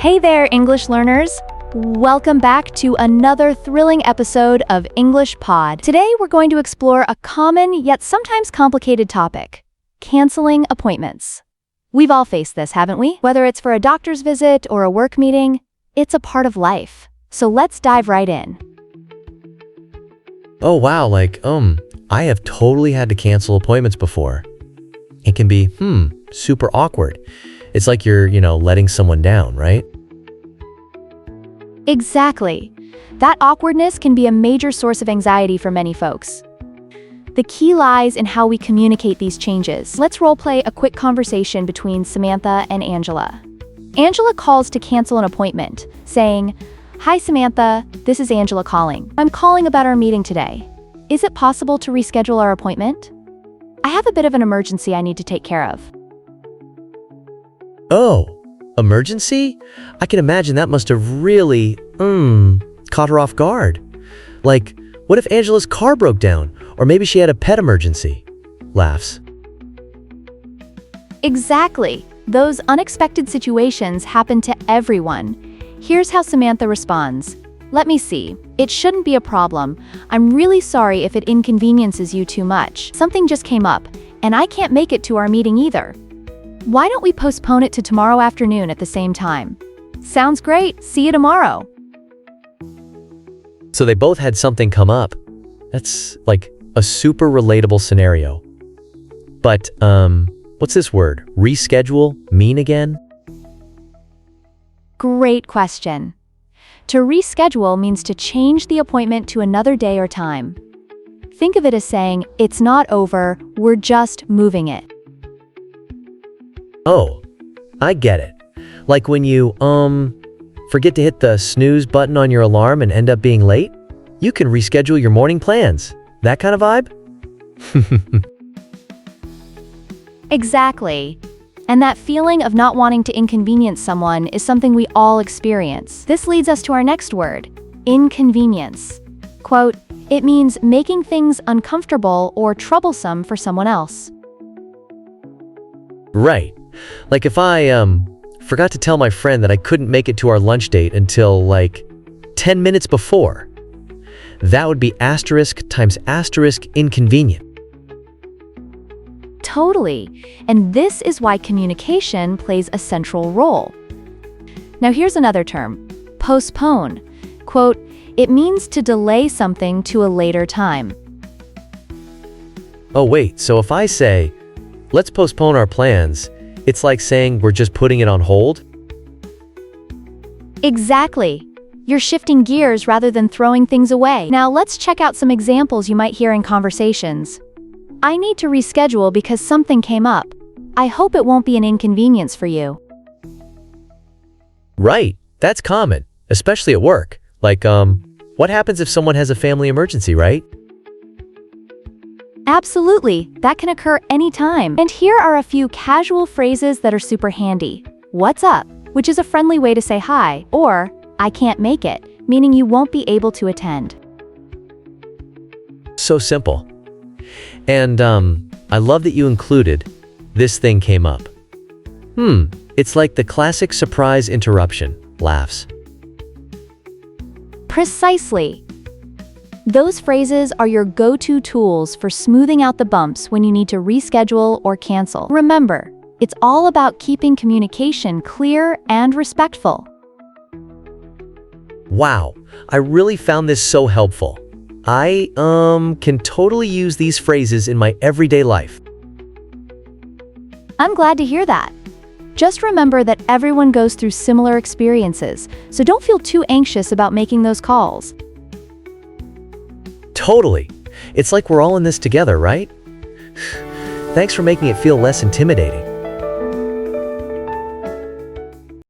Hey there, English learners! Welcome back to another thrilling episode of English Pod. Today, we're going to explore a common yet sometimes complicated topic: canceling appointments. We've all faced this, haven't we? Whether it's for a doctor's visit or a work meeting, it's a part of life. So let's dive right in. Oh wow, I have totally had to cancel appointments before. It can be, super awkward. It's like you're, letting someone down, right? Exactly. That awkwardness can be a major source of anxiety for many folks. The key lies in how we communicate these changes. Let's role-play a quick conversation between Samantha and Angela. Angela calls to cancel an appointment, saying, "Hi Samantha, this is Angela calling. I'm calling about our meeting today. Is it possible to reschedule our appointment? I have a bit of an emergency I need to take care of." Oh, emergency? I can imagine that must have really, caught her off guard. Like, what if Angela's car broke down? Or maybe she had a pet emergency? Laughs. Exactly. Those unexpected situations happen to everyone. Here's how Samantha responds. "Let me see. It shouldn't be a problem. I'm really sorry if it inconveniences you too much. Something just came up, and I can't make it to our meeting either. Why don't we postpone it to tomorrow afternoon at the same time?" "Sounds great. See you tomorrow." So they both had something come up. That's like a super relatable scenario. But, what's this word? Reschedule mean again? Great question. To reschedule means to change the appointment to another day or time. Think of it as saying, "It's not over, we're just moving it." Oh, I get it. Like when you, forget to hit the snooze button on your alarm and end up being late? You can reschedule your morning plans. That kind of vibe? Exactly. And that feeling of not wanting to inconvenience someone is something we all experience. This leads us to our next word, inconvenience. Quote, "It means making things uncomfortable or troublesome for someone else." Right. Like if I, forgot to tell my friend that I couldn't make it to our lunch date until, 10 minutes before. That would be asterisk times asterisk inconvenient. Totally. And this is why communication plays a central role. Now here's another term, postpone. Quote, "It means to delay something to a later time." Oh wait, so if I say, let's postpone our plans, it's like saying we're just putting it on hold? Exactly. You're shifting gears rather than throwing things away. Now let's check out some examples you might hear in conversations. "I need to reschedule because something came up. I hope it won't be an inconvenience for you." Right, that's common, especially at work. What happens if someone has a family emergency, right? Absolutely, that can occur anytime. And here are a few casual phrases that are super handy. "What's up?" which is a friendly way to say hi, or "I can't make it," meaning you won't be able to attend. So simple. And, I love that you included, "this thing came up." It's like the classic surprise interruption. Laughs. Precisely. Those phrases are your go-to tools for smoothing out the bumps when you need to reschedule or cancel. Remember, it's all about keeping communication clear and respectful. Wow, I really found this so helpful. I, can totally use these phrases in my everyday life. I'm glad to hear that. Just remember that everyone goes through similar experiences, so don't feel too anxious about making those calls. Totally. It's like we're all in this together, right? Thanks for making it feel less intimidating.